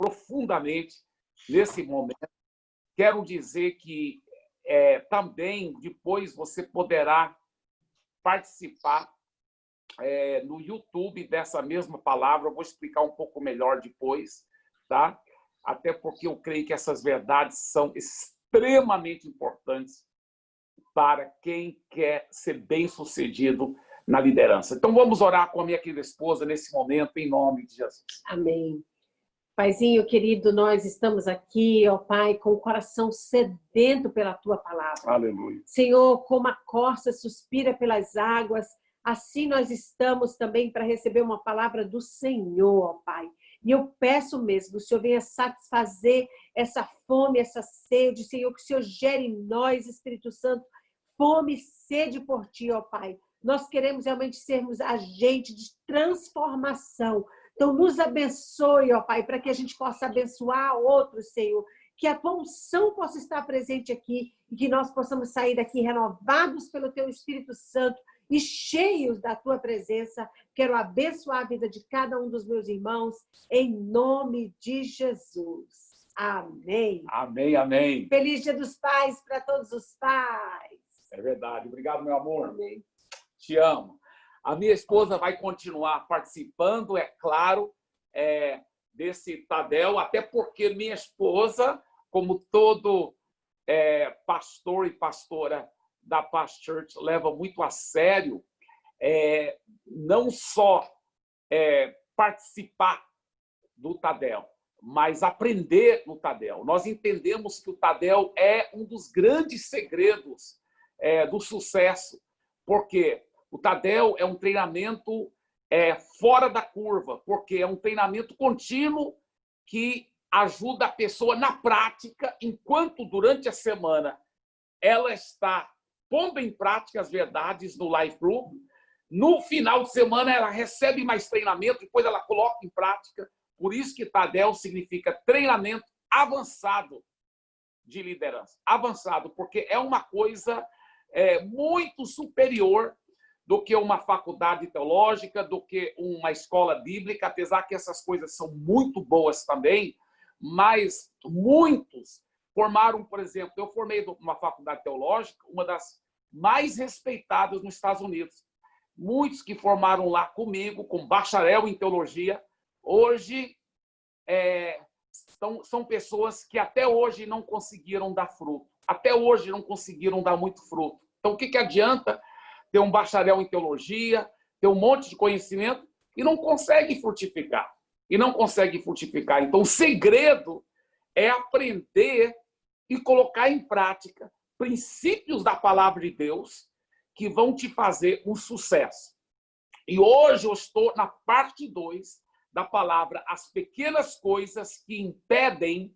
profundamente nesse momento. Quero dizer que também depois você poderá participar no YouTube dessa mesma palavra. Eu vou explicar um pouco melhor depois, tá? Até porque eu creio que essas verdades são extremamente importantes para quem quer ser bem-sucedido na liderança. Então, vamos orar com a minha querida esposa nesse momento, em nome de Jesus. Amém. Paizinho querido, nós estamos aqui, ó Pai, com o coração sedento pela Tua palavra. Aleluia. Senhor, como a corça suspira pelas águas, assim nós estamos também para receber uma palavra do Senhor, ó Pai. E eu peço mesmo que o Senhor venha satisfazer essa fome, essa sede, Senhor, que o Senhor gere em nós, Espírito Santo, fome e sede por Ti, ó Pai. Nós queremos realmente sermos agente de transformação. Então, nos abençoe, ó Pai, para que a gente possa abençoar outros, Senhor. Que a Tua unção possa estar presente aqui e que nós possamos sair daqui renovados pelo Teu Espírito Santo e cheios da Tua presença. Quero abençoar a vida de cada um dos meus irmãos, em nome de Jesus. Amém. Amém, amém. Feliz Dia dos Pais para todos os pais. É verdade. Obrigado, meu amor. Amém. Te amo. A minha esposa vai continuar participando, é claro, desse Tadel, até porque minha esposa, como todo pastor e pastora da Past Church, leva muito a sério não só participar do Tadel, mas aprender no Tadel. Nós entendemos que o Tadel é um dos grandes segredos do sucesso, porque o Tadel é um treinamento fora da curva, porque é um treinamento contínuo que ajuda a pessoa na prática, enquanto durante a semana ela está pondo em prática as verdades no Life Group. No final de semana ela recebe mais treinamento, depois ela coloca em prática. Por isso que Tadel significa treinamento avançado de liderança. Avançado, porque é uma coisa muito superior do que uma faculdade teológica, do que uma escola bíblica, apesar que essas coisas são muito boas também, mas muitos formaram, por exemplo, eu formei uma faculdade teológica, uma das mais respeitadas nos Estados Unidos. Muitos que formaram lá comigo, com bacharel em teologia, hoje são pessoas que até hoje não conseguiram dar fruto, até hoje não conseguiram dar muito fruto. Então, o que adianta ter um bacharel em teologia, ter um monte de conhecimento e não consegue frutificar? E não consegue frutificar. Então, o segredo é aprender e colocar em prática princípios da palavra de Deus que vão te fazer um sucesso. E hoje eu estou na parte 2 da palavra, as pequenas coisas que impedem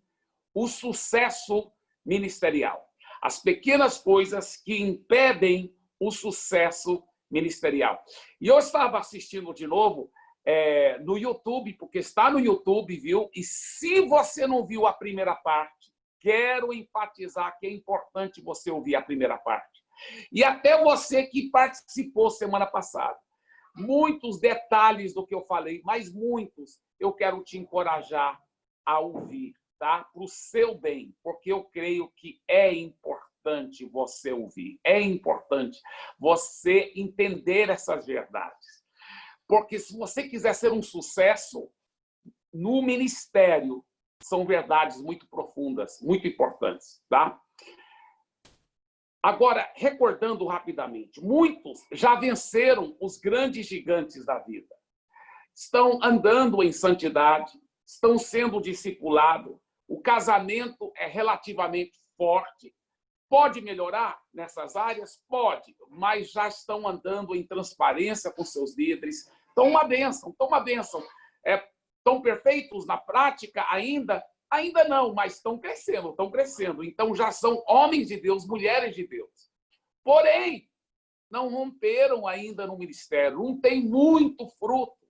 o sucesso ministerial. As pequenas coisas que impedem o sucesso ministerial. E eu estava assistindo de novo no YouTube, porque está no YouTube, viu? E se você não viu a primeira parte, quero enfatizar que é importante você ouvir a primeira parte. E até você que participou semana passada. Muitos detalhes do que eu falei, mas muitos eu quero te encorajar a ouvir, tá? Para o seu bem, porque eu creio que é importante você ouvir, é importante você entender essas verdades. Porque se você quiser ser um sucesso no ministério, são verdades muito profundas, muito importantes, tá? Agora, recordando rapidamente, muitos já venceram os grandes gigantes da vida. Estão andando em santidade, estão sendo discipulados, o casamento é relativamente forte. Pode melhorar nessas áreas? Pode, mas já estão andando em transparência com seus líderes. Então, uma bênção, Estão perfeitos na prática ainda? Ainda não, mas estão crescendo, estão crescendo. Então, já são homens de Deus, mulheres de Deus. Porém, não romperam ainda no ministério, não tem muito fruto.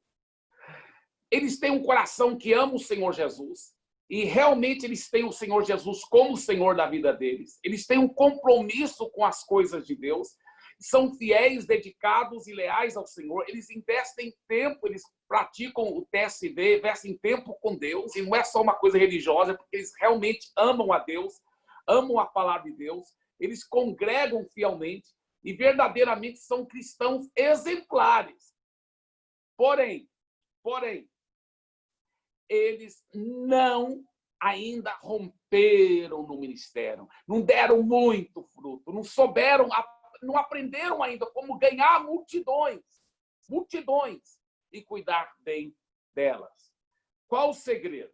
Eles têm um coração que ama o Senhor Jesus e realmente eles têm o Senhor Jesus como o Senhor da vida deles. Eles têm um compromisso com as coisas de Deus são fiéis, dedicados e leais ao Senhor. Eles investem tempo, eles praticam o TSD, investem tempo com Deus, e não é só uma coisa religiosa, porque eles realmente amam a Deus, amam a palavra de Deus, eles congregam fielmente e verdadeiramente são cristãos exemplares. Porém, eles não ainda romperam no ministério, não deram muito fruto, não souberam, não aprenderam ainda como ganhar multidões e cuidar bem delas. Qual o segredo?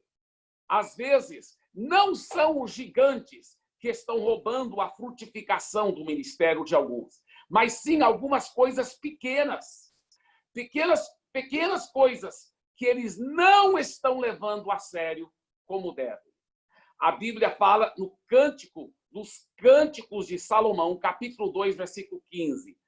Às vezes, não são os gigantes que estão roubando a frutificação do ministério de alguns, mas sim algumas coisas pequenas coisas que eles não estão levando a sério como devem. A Bíblia fala no dos Cânticos de Salomão, capítulo 2, versículo 15.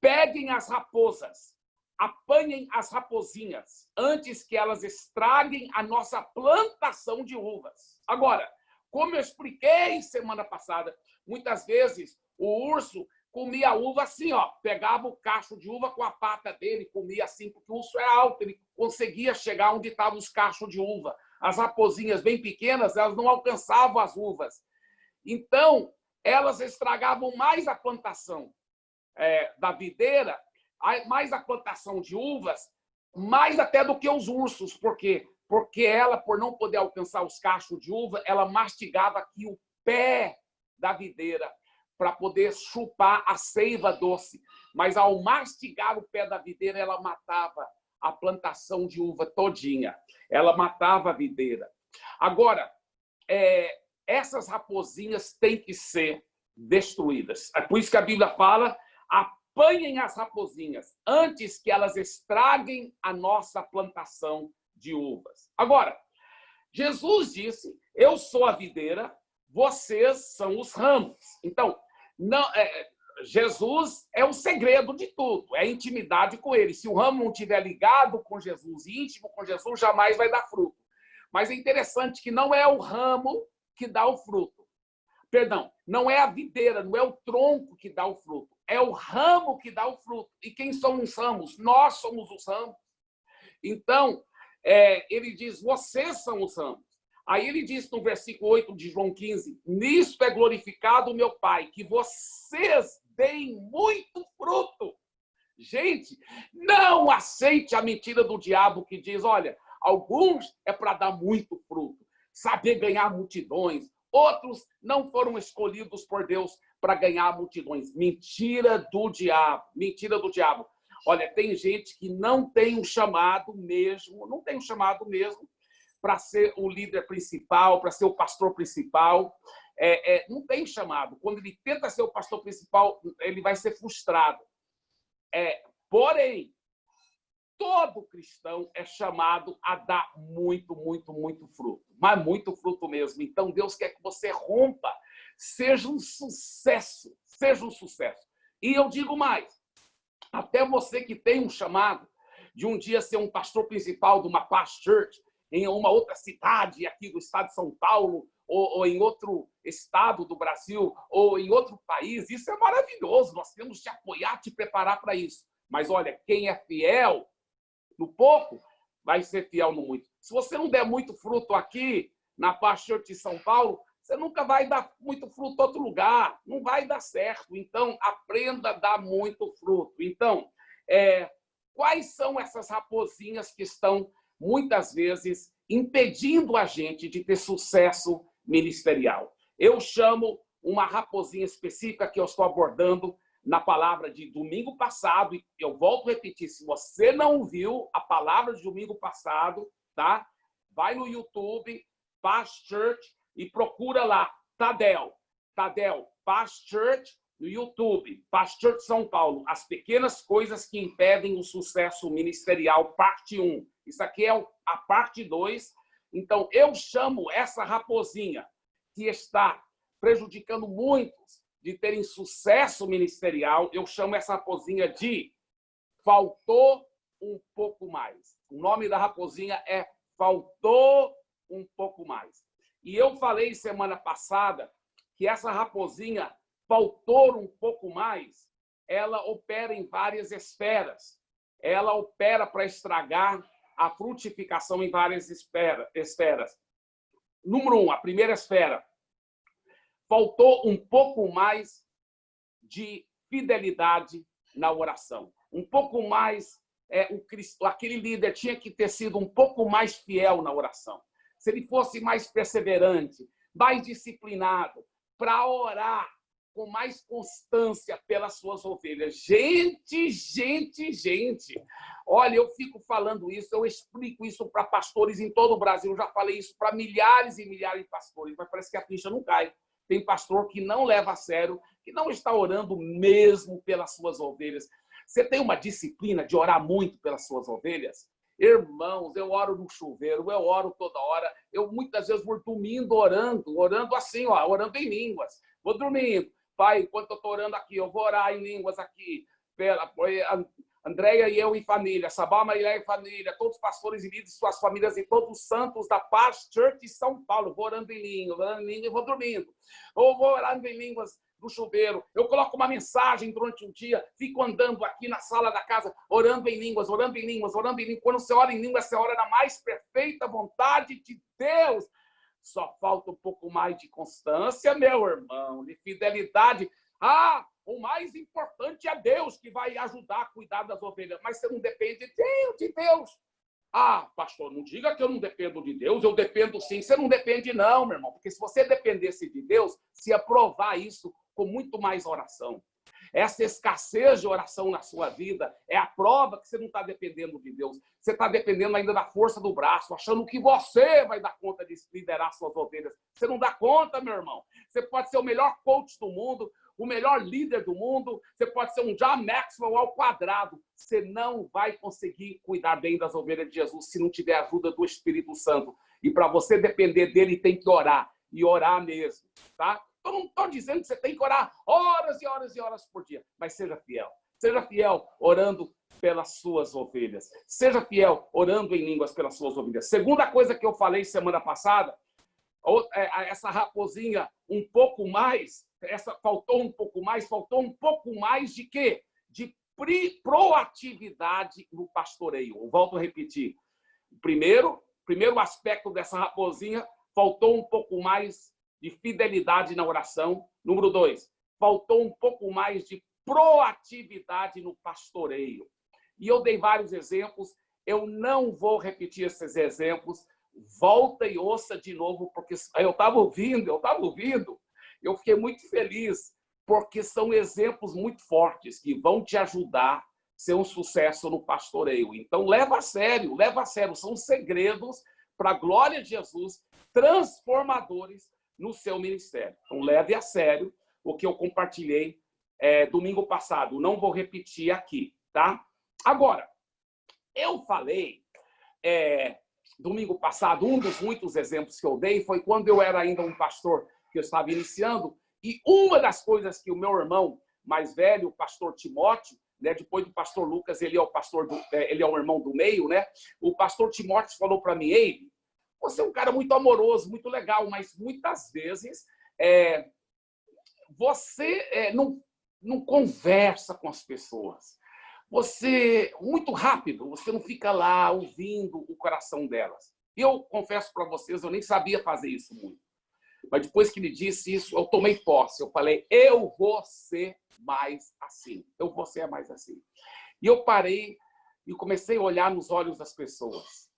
Peguem as raposas, apanhem as rapozinhas, antes que elas estraguem a nossa plantação de uvas. Agora, como eu expliquei semana passada, muitas vezes o urso comia a uva assim, ó, pegava o cacho de uva com a pata dele, comia assim, porque o urso é alto, ele conseguia chegar onde estavam os cachos de uva. As raposinhas bem pequenas, elas não alcançavam as uvas. Então, elas estragavam mais a plantação da videira, mais a plantação de uvas, mais até do que os ursos. Por quê? Porque ela, por não poder alcançar os cachos de uva, ela mastigava aqui o pé da videira para poder chupar a seiva doce. Mas ao mastigar o pé da videira, ela matava a plantação de uva todinha. Ela matava a videira. Agora, essas raposinhas têm que ser destruídas. É por isso que a Bíblia fala: apanhem as raposinhas antes que elas estraguem a nossa plantação de uvas. Agora, Jesus disse: eu sou a videira, vocês são os ramos. Então, Jesus é o segredo de tudo, é a intimidade com ele. Se o ramo não estiver ligado com Jesus, íntimo com Jesus, jamais vai dar fruto. Mas é interessante que não é o ramo que dá o fruto. Perdão, não é a videira, não é o tronco que dá o fruto. É o ramo que dá o fruto. E quem são os ramos? Nós somos os ramos. Então, ele diz: vocês são os ramos. Aí ele diz no versículo 8 de João 15: nisto é glorificado o meu Pai, que vocês deem muito fruto. Gente, não aceite a mentira do diabo que diz: olha, alguns é para dar muito fruto, saber ganhar multidões, outros não foram escolhidos por Deus para ganhar multidões. Mentira do diabo, mentira do diabo. Olha, tem gente que não tem um chamado mesmo, para ser o líder principal, para ser o pastor principal. Não tem chamado. Quando ele tenta ser o pastor principal, ele vai ser frustrado. Porém, todo cristão é chamado a dar muito, muito, muito fruto. Mas muito fruto mesmo. Então, Deus quer que você rompa. Seja um sucesso. Seja um sucesso. E eu digo mais. Até você que tem um chamado de um dia ser um pastor principal de uma Past Church, em uma outra cidade aqui do estado de São Paulo, ou em outro estado do Brasil, ou em outro país, isso é maravilhoso. Nós temos que te apoiar, te preparar para isso. Mas olha, quem é fiel no pouco, vai ser fiel no muito. Se você não der muito fruto aqui, na Past Church de São Paulo, você nunca vai dar muito fruto em outro lugar. Não vai dar certo. Então, aprenda a dar muito fruto. Então, quais são essas raposinhas que estão, muitas vezes, impedindo a gente de ter sucesso ministerial? Eu chamo uma raposinha específica que eu estou abordando na palavra de domingo passado, e eu volto a repetir: se você não viu a palavra de domingo passado, tá? Vai no YouTube, Past Church, e procura lá, Tadel, Past Church, no YouTube, Past Church São Paulo, as pequenas coisas que impedem o sucesso ministerial, parte 1. Isso aqui é a parte 2. Então, eu chamo essa raposinha que está prejudicando muitos de terem sucesso ministerial, eu chamo essa raposinha de faltou um pouco mais. O nome da raposinha é faltou um pouco mais. E eu falei semana passada que essa raposinha faltou um pouco mais ela opera em várias esferas. Ela opera para estragar a frutificação em várias esferas. Número 1, a primeira esfera. Faltou um pouco mais de fidelidade na oração. Um pouco mais, aquele líder tinha que ter sido um pouco mais fiel na oração. Se ele fosse mais perseverante, mais disciplinado, para orar com mais constância pelas suas ovelhas. Gente. Olha, eu fico falando isso, eu explico isso para pastores em todo o Brasil. Eu já falei isso para milhares e milhares de pastores, mas parece que a ficha não cai. Tem pastor que não leva a sério, que não está orando mesmo pelas suas ovelhas. Você tem uma disciplina de orar muito pelas suas ovelhas? Irmãos, eu oro no chuveiro, eu oro toda hora. Eu muitas vezes vou dormindo orando assim, ó, orando em línguas. Vou dormindo. Pai, enquanto eu estou orando aqui, eu vou orar em línguas aqui. Andréia e eu em família, Sabá Marilé em família, todos os pastores e líderes, suas famílias e todos os santos da Paz Church de São Paulo. Vou orando em língua e vou dormindo. Ou vou orando em línguas no chuveiro. Eu coloco uma mensagem durante o dia, fico andando aqui na sala da casa, orando em línguas. Quando você ora em línguas, você ora na mais perfeita vontade de Deus. Só falta um pouco mais de constância, meu irmão, de fidelidade. O mais importante é Deus que vai ajudar a cuidar das ovelhas, mas você não depende de Deus. Pastor, não diga que eu não dependo de Deus, eu dependo sim. Você não depende não, meu irmão, porque se você dependesse de Deus, você ia provar isso com muito mais oração. Essa escassez de oração na sua vida é a prova que você não está dependendo de Deus. Você está dependendo ainda da força do braço, achando que você vai dar conta de liderar suas ovelhas. Você não dá conta, meu irmão. Você pode ser o melhor coach do mundo, o melhor líder do mundo, você pode ser um John Maxwell ao quadrado. Você não vai conseguir cuidar bem das ovelhas de Jesus se não tiver a ajuda do Espírito Santo. E para você depender dele, tem que orar. E orar mesmo, tá? Eu não estou dizendo que você tem que orar horas e horas e horas por dia, mas seja fiel. Seja fiel orando pelas suas ovelhas. Seja fiel orando em línguas pelas suas ovelhas. Segunda coisa que eu falei semana passada, essa raposinha um pouco mais, faltou um pouco mais de quê? De proatividade no pastoreio. Eu volto a repetir. O primeiro aspecto dessa raposinha, faltou um pouco mais de fidelidade na oração. Número 2, faltou um pouco mais de proatividade no pastoreio. E eu dei vários exemplos, eu não vou repetir esses exemplos, volta e ouça de novo, porque eu estava ouvindo, eu fiquei muito feliz, porque são exemplos muito fortes que vão te ajudar a ser um sucesso no pastoreio. Então, leva a sério, são segredos para a glória de Jesus, transformadores no seu ministério. Então, leve a sério o que eu compartilhei domingo passado. Não vou repetir aqui, tá? Agora, eu falei domingo passado, um dos muitos exemplos que eu dei foi quando eu era ainda um pastor que eu estava iniciando, e uma das coisas que o meu irmão mais velho, o pastor Timóteo, né, depois do pastor Lucas, ele é o irmão do meio, né? O pastor Timóteo falou para mim: ei, você é um cara muito amoroso, muito legal, mas muitas vezes você não conversa com as pessoas. Você, muito rápido, você não fica lá ouvindo o coração delas. E eu confesso para vocês, eu nem sabia fazer isso muito. Mas depois que ele disse isso, eu tomei posse. Eu falei, eu vou ser mais assim. Eu vou ser mais assim. E eu parei e comecei a olhar nos olhos das pessoas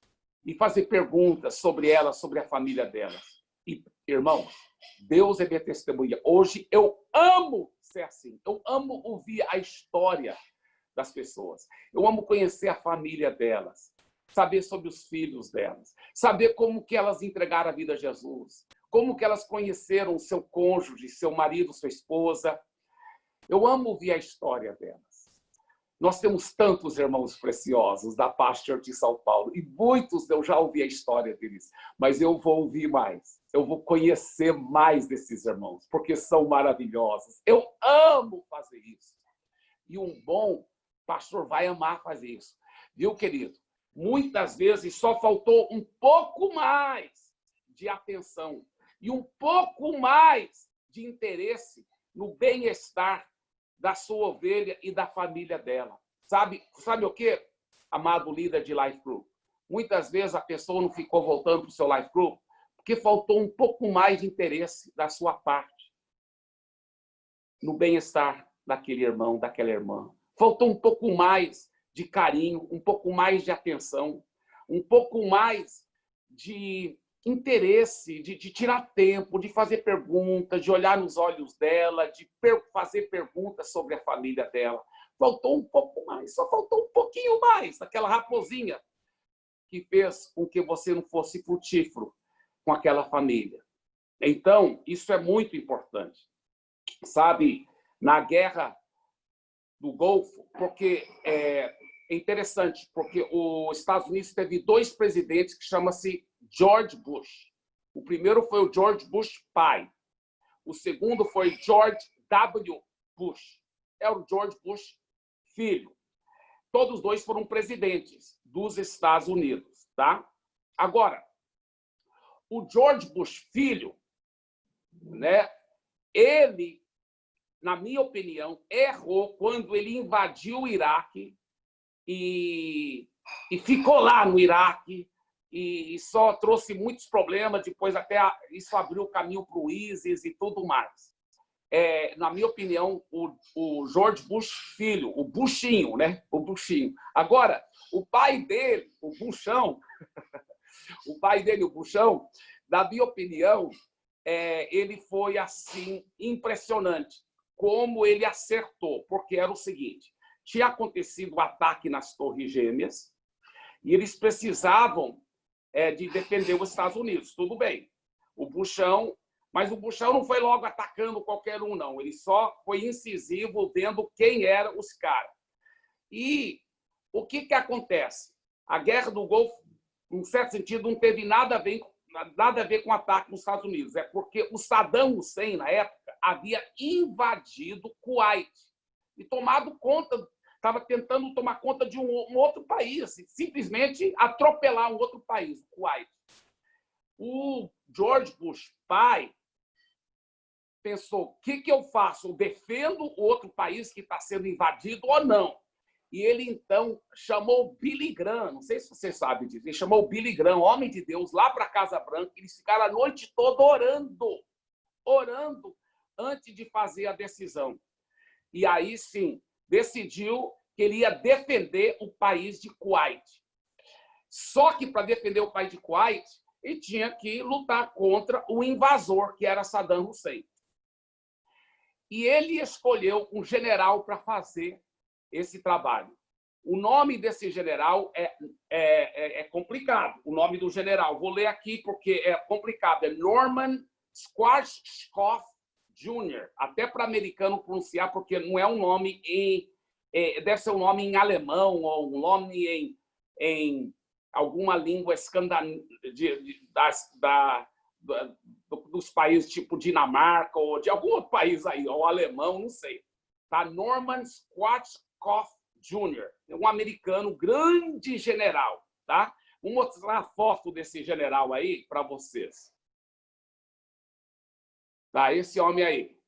e fazer perguntas sobre elas, sobre a família delas. E, irmãos, Deus é minha testemunha. Hoje eu amo ser assim. Eu amo ouvir a história das pessoas. Eu amo conhecer a família delas, saber sobre os filhos delas, saber como que elas entregaram a vida a Jesus, como que elas conheceram seu cônjuge, seu marido, sua esposa. Eu amo ouvir a história delas. Nós temos tantos irmãos preciosos da Paz Church de São Paulo, e muitos eu já ouvi a história deles, mas eu vou ouvir mais, eu vou conhecer mais desses irmãos, porque são maravilhosos. Eu amo fazer isso. E um bom pastor vai amar fazer isso. Viu, querido? Muitas vezes só faltou um pouco mais de atenção e um pouco mais de interesse no bem-estar da sua ovelha e da família dela. Sabe o quê, amado líder de Life Group? Muitas vezes a pessoa não ficou voltando para o seu Life Group porque faltou um pouco mais de interesse da sua parte no bem-estar daquele irmão, daquela irmã. Faltou um pouco mais de carinho, um pouco mais de atenção, um pouco mais de interesse, de tirar tempo, de fazer perguntas, de olhar nos olhos dela, de fazer perguntas sobre a família dela. Faltou um pouco mais, só faltou um pouquinho mais daquela raposinha que fez com que você não fosse frutífero com aquela família. Então, isso é muito importante. Sabe, na guerra do Golfo, porque é interessante, porque os Estados Unidos teve 2 presidentes que chamam-se George Bush. O primeiro foi o George Bush pai. O segundo foi George W. Bush. É o George Bush filho. Todos 2 foram presidentes dos Estados Unidos, tá? Agora, o George Bush filho, né? Ele, na minha opinião, errou quando ele invadiu o Iraque e ficou lá no Iraque e só trouxe muitos problemas. Depois até isso abriu o caminho para o ISIS e tudo mais. Na minha opinião, o George Bush filho, o Bushinho, né? O Bushinho. Agora, o pai dele, o Buchão, o pai dele, o Buchão, na minha opinião, ele foi assim impressionante como ele acertou, porque era o seguinte: tinha acontecido o ataque nas Torres Gêmeas e eles precisavam de defender os Estados Unidos. Tudo bem. Mas o Buchão não foi logo atacando qualquer um, não. Ele só foi incisivo vendo quem eram os caras. E o que acontece? A Guerra do Golfo, em certo sentido, não teve nada a ver com o ataque nos Estados Unidos. É porque o Saddam Hussein, na época, havia invadido Kuwait e tomado conta, estava tentando tomar conta de um outro país, simplesmente atropelar um outro país, o Kuwait. O George Bush pai pensou: o que eu faço? Eu defendo o outro país que está sendo invadido ou não? E ele, então, chamou Billy Graham, não sei se você sabe disso, ele chamou Billy Graham, homem de Deus, lá para a Casa Branca. Eles ficaram a noite toda orando antes de fazer a decisão. E aí, sim, decidiu que ele ia defender o país de Kuwait. Só que, para defender o país de Kuwait, ele tinha que lutar contra o invasor, que era Saddam Hussein. E ele escolheu um general para fazer esse trabalho. O nome desse general é complicado, o nome do general. Vou ler aqui porque é complicado. É Norman Schwarzkopf Jr., até para americano pronunciar, porque não é um nome deve ser um nome em alemão ou um nome em alguma língua dos países tipo Dinamarca ou de algum outro país aí, ou alemão, não sei. Tá? Norman Schwarzkopf Jr., um americano, grande general. Tá? Vou mostrar a foto desse general aí para vocês. Tá? Esse homem aí,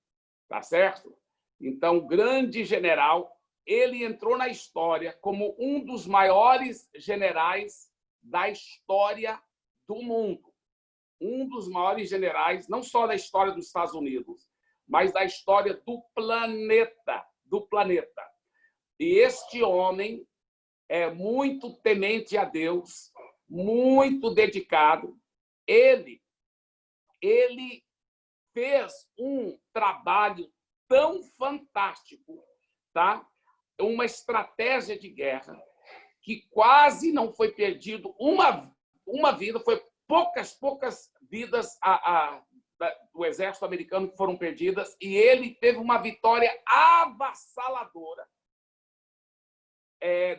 tá certo? Então, grande general, ele entrou na história como um dos maiores generais da história do mundo. Um dos maiores generais, não só da história dos Estados Unidos, mas da história do planeta. E este homem é muito temente a Deus, muito dedicado. Ele fez um trabalho tão fantástico, tá? Uma estratégia de guerra que quase não foi perdido uma vida, foi poucas vidas do exército americano que foram perdidas, e ele teve uma vitória avassaladora.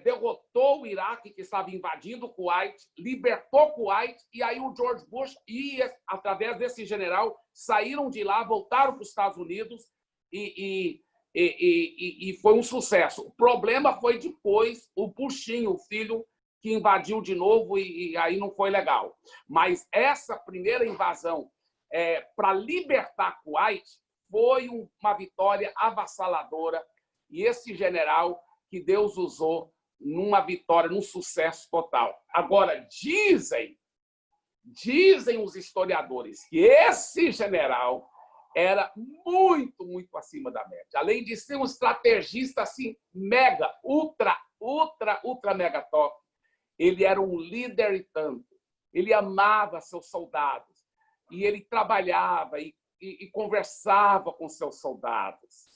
Derrotou o Iraque, que estava invadindo o Kuwait, libertou Kuwait, e aí o George Bush e, através desse general, saíram de lá, voltaram para os Estados Unidos e foi um sucesso. O problema foi depois o Bushinho, o filho, que invadiu de novo e aí não foi legal. Mas essa primeira invasão para libertar Kuwait foi uma vitória avassaladora. E esse general que Deus usou numa vitória, num sucesso total. Agora, dizem os historiadores que esse general era muito, muito acima da média. Além de ser um estrategista assim, mega, ultra mega top, ele era um líder e tanto. Ele amava seus soldados e ele trabalhava e conversava com seus soldados.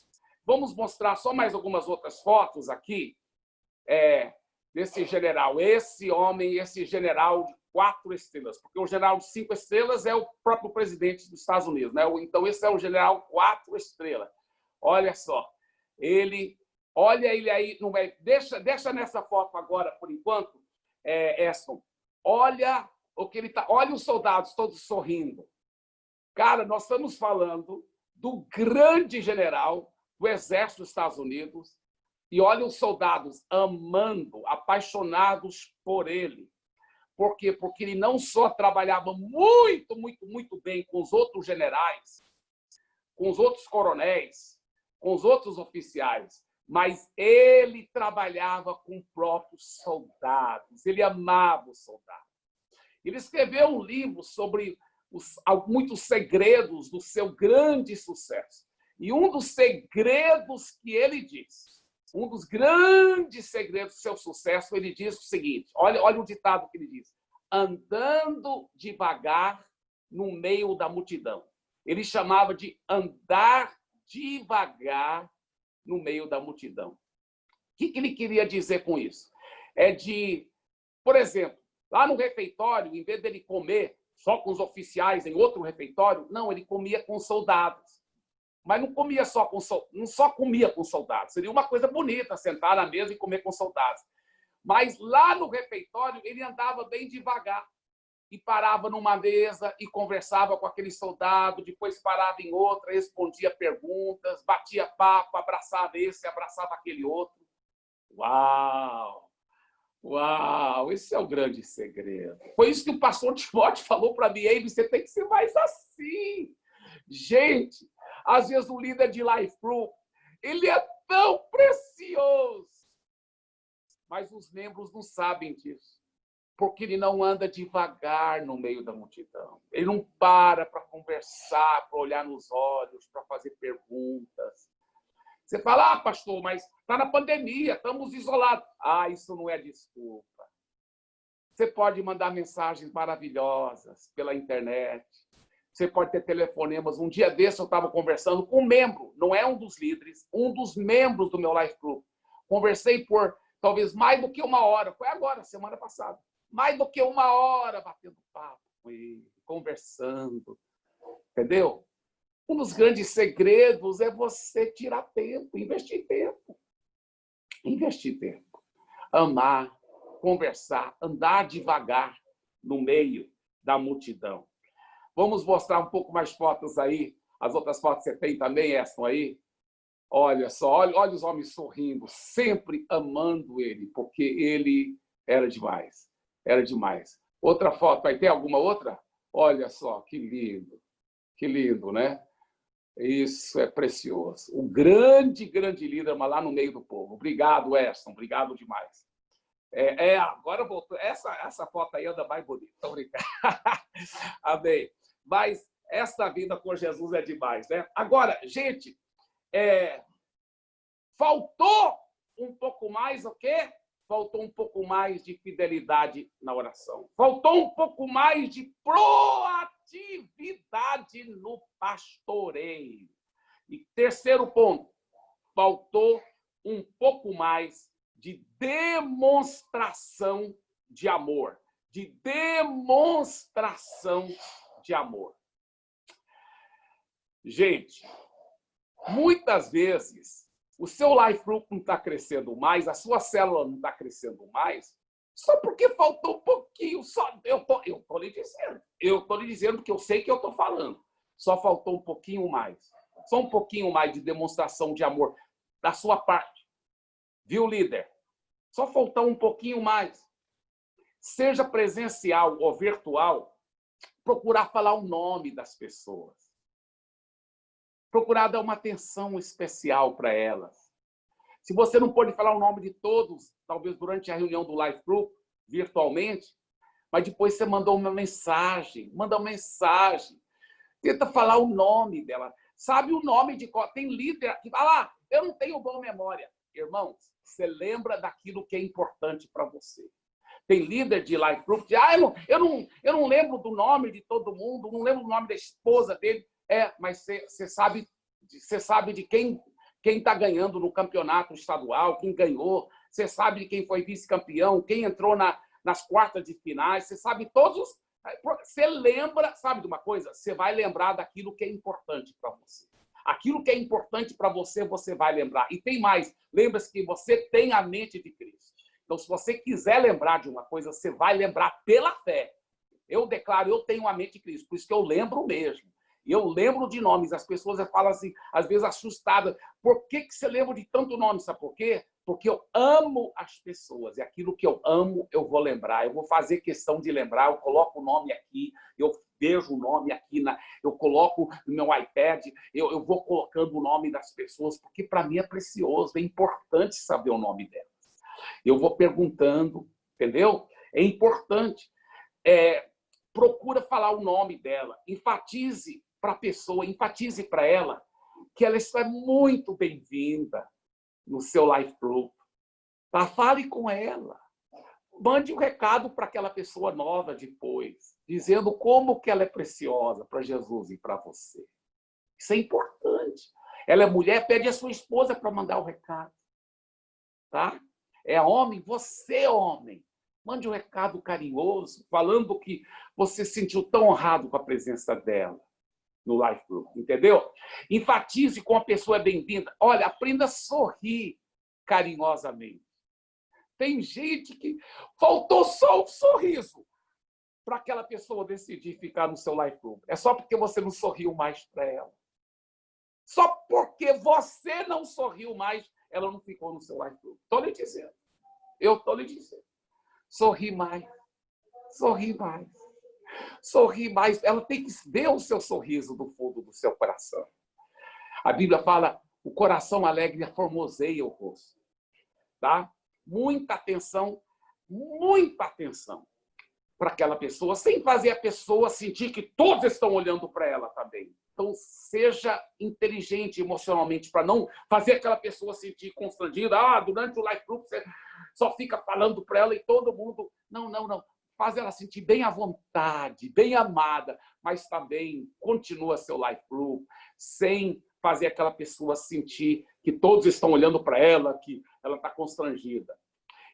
Vamos mostrar só mais algumas outras fotos aqui desse general. Esse homem, esse general de 4 estrelas, porque o general de 5 estrelas é o próprio presidente dos Estados Unidos, né? Então, esse é o general 4 estrelas. Olha só, olha ele aí, no meio. Deixa nessa foto agora, por enquanto, Eston. Olha o que ele tá. Olha os soldados todos sorrindo. Cara, nós estamos falando do grande general do Exército dos Estados Unidos, e olha os soldados amando, apaixonados por ele. Por quê? Porque ele não só trabalhava muito, muito, muito bem com os outros generais, com os outros coronéis, com os outros oficiais, mas ele trabalhava com próprios soldados, ele amava os soldados. Ele escreveu um livro sobre muitos segredos do seu grande sucesso. E um dos segredos que ele diz, um dos grandes segredos do seu sucesso, ele diz o seguinte, olha o ditado que ele diz: andando devagar no meio da multidão. Ele chamava de andar devagar no meio da multidão. O que ele queria dizer com isso? Por exemplo, lá no refeitório, em vez dele comer só com os oficiais em outro refeitório, não, ele comia com soldados. Mas não comia não só comia com soldados. Seria uma coisa bonita sentar na mesa e comer com soldados. Mas lá no refeitório, ele andava bem devagar e parava numa mesa e conversava com aquele soldado, depois parava em outra, respondia perguntas, batia papo, abraçava esse, abraçava aquele outro. Uau! Uau! Esse é o grande segredo. Foi isso que o pastor Timóteo falou para mim: ei, você tem que ser mais assim. Gente, às vezes o líder de Life Group, ele é tão precioso, mas os membros não sabem disso, porque ele não anda devagar no meio da multidão. Ele não para conversar, para olhar nos olhos, para fazer perguntas. Você fala: pastor, mas está na pandemia, estamos isolados. Isso não é desculpa. Você pode mandar mensagens maravilhosas pela internet. Você pode ter telefonemas. Um dia desse eu estava conversando com um membro, não é um dos líderes, um dos membros do meu Life Group. Conversei por talvez mais do que 1 hora. Foi agora, semana passada. Mais do que 1 hora batendo papo com ele, conversando. Entendeu? Um dos grandes segredos é você tirar tempo, investir tempo. Investir tempo. Amar, conversar, andar devagar no meio da multidão. Vamos mostrar um pouco mais fotos aí. As outras fotos você tem também, Eston, aí? Olha só, olha os homens sorrindo, sempre amando ele, porque ele era demais. Era demais. Outra foto, vai ter alguma outra? Olha só, que lindo, né? Isso é precioso. O grande líder, mas lá no meio do povo. Obrigado, Eston, obrigado demais. Agora voltou. Essa foto aí anda mais bonita. Obrigado. Amém. Mas essa vida com Jesus é demais, né? Agora, gente, faltou um pouco mais o quê? Faltou um pouco mais de fidelidade na oração. Faltou um pouco mais de proatividade no pastoreio. E terceiro ponto, faltou um pouco mais de demonstração de amor. De demonstração de amor. Gente, muitas vezes o seu Life Group não está crescendo mais, a sua célula não está crescendo mais, só porque faltou um pouquinho. Eu estou lhe dizendo porque eu sei que eu estou falando. Só faltou um pouquinho mais. Só um pouquinho mais de demonstração de amor da sua parte. Viu, líder? Só faltou um pouquinho mais. Seja presencial ou virtual, procurar falar o nome das pessoas. Procurar dar uma atenção especial para elas. Se você não pode falar o nome de todos, talvez durante a reunião do Life Group, virtualmente, mas depois você mandou uma mensagem, manda uma mensagem. Tenta falar o nome dela. Sabe o nome de qual? Tem líder aqui. Ah lá, eu não tenho boa memória. Irmãos, você lembra daquilo que é importante para você. Tem líder de Life Group que eu não lembro do nome de todo mundo, não lembro do nome da esposa dele. Mas você sabe de quem está ganhando no campeonato estadual, quem ganhou, você sabe de quem foi vice-campeão, quem entrou nas quartas de finais, você sabe todos. Você lembra, sabe de uma coisa? Você vai lembrar daquilo que é importante para você. Aquilo que é importante para você, você vai lembrar. E tem mais, lembra-se que você tem a mente de Cristo. Então, se você quiser lembrar de uma coisa, você vai lembrar pela fé. Eu declaro, eu tenho a mente de Cristo, por isso que eu lembro mesmo. Eu lembro de nomes, as pessoas falam assim, às vezes assustadas, por que você lembra de tanto nome? Sabe por quê? Porque eu amo as pessoas, e aquilo que eu amo, eu vou lembrar, eu vou fazer questão de lembrar, eu coloco o nome aqui, eu vejo o nome aqui, eu coloco no meu iPad, eu vou colocando o nome das pessoas, porque para mim é precioso, é importante saber o nome delas. Eu vou perguntando, entendeu? É importante. Procura falar o nome dela, enfatize para a pessoa, enfatize para ela que ela está muito bem-vinda no seu Life Group. Tá? Fale com ela. Mande um recado para aquela pessoa nova depois, dizendo como que ela é preciosa para Jesus e para você. Isso é importante. Ela é mulher, pede a sua esposa para mandar o recado. Tá? É homem, você homem. Mande um recado carinhoso, falando que você se sentiu tão honrado com a presença dela no Life Group, entendeu? Enfatize com a pessoa bem-vinda. Olha, aprenda a sorrir carinhosamente. Tem gente que faltou só um sorriso para aquela pessoa decidir ficar no seu Life Group. É só porque você não sorriu mais para ela. Só porque você não sorriu mais, ela não ficou no seu Life Group. Estou lhe dizendo. Eu estou lhe dizendo. Sorri mais. Sorri mais. Sorri mais. Ela tem que ver o seu sorriso do fundo do seu coração. A Bíblia fala, o coração alegre formoseia o rosto. Tá? Muita atenção para aquela pessoa, sem fazer a pessoa sentir que todos estão olhando para ela também. Então, seja inteligente emocionalmente para não fazer aquela pessoa sentir constrangida. Durante o Life Group você só fica falando para ela e todo mundo... Não. Faz ela sentir bem à vontade, bem amada, mas também continua seu Life Group, sem fazer aquela pessoa sentir que todos estão olhando para ela, que ela está constrangida.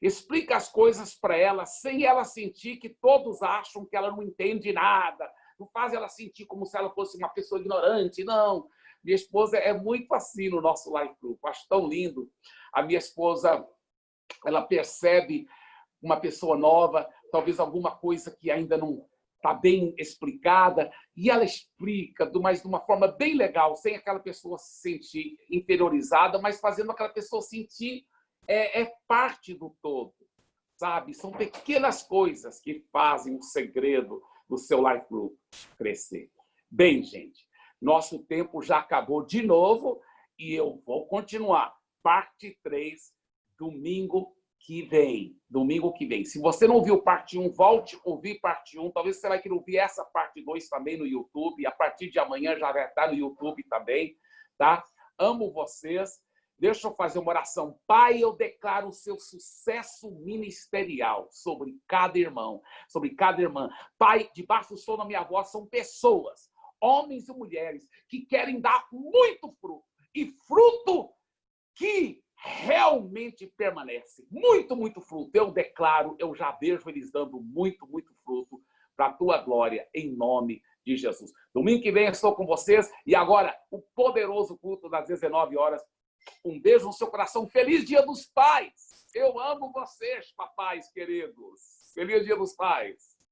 Explica as coisas para ela sem ela sentir que todos acham que ela não entende nada. Não faz ela sentir como se ela fosse uma pessoa ignorante, não. Minha esposa é muito assim no nosso Life Group, acho tão lindo. A minha esposa, ela percebe uma pessoa nova, talvez alguma coisa que ainda não está bem explicada, e ela explica, mas de uma forma bem legal, sem aquela pessoa se sentir inferiorizada, mas fazendo aquela pessoa sentir parte do todo, sabe? São pequenas coisas que fazem o segredo do seu Life Group crescer. Bem, gente, nosso tempo já acabou de novo e eu vou continuar. Parte 3, domingo que vem. Domingo que vem. Se você não viu parte 1, volte a ouvir parte 1. Talvez você vai querer ouvir essa parte 2 também no YouTube. A partir de amanhã já vai estar no YouTube também, tá? Amo vocês. Deixa eu fazer uma oração. Pai, eu declaro o seu sucesso ministerial sobre cada irmão, sobre cada irmã. Pai, debaixo do som da minha voz, são pessoas, homens e mulheres, que querem dar muito fruto. E fruto que realmente permanece. Muito, muito fruto. Eu declaro, eu já vejo eles dando muito, muito fruto para a tua glória, em nome de Jesus. Domingo que vem eu estou com vocês. E agora, o poderoso culto das 19 horas. Um beijo no seu coração. Feliz Dia dos Pais. Eu amo vocês, papais queridos. Feliz Dia dos Pais.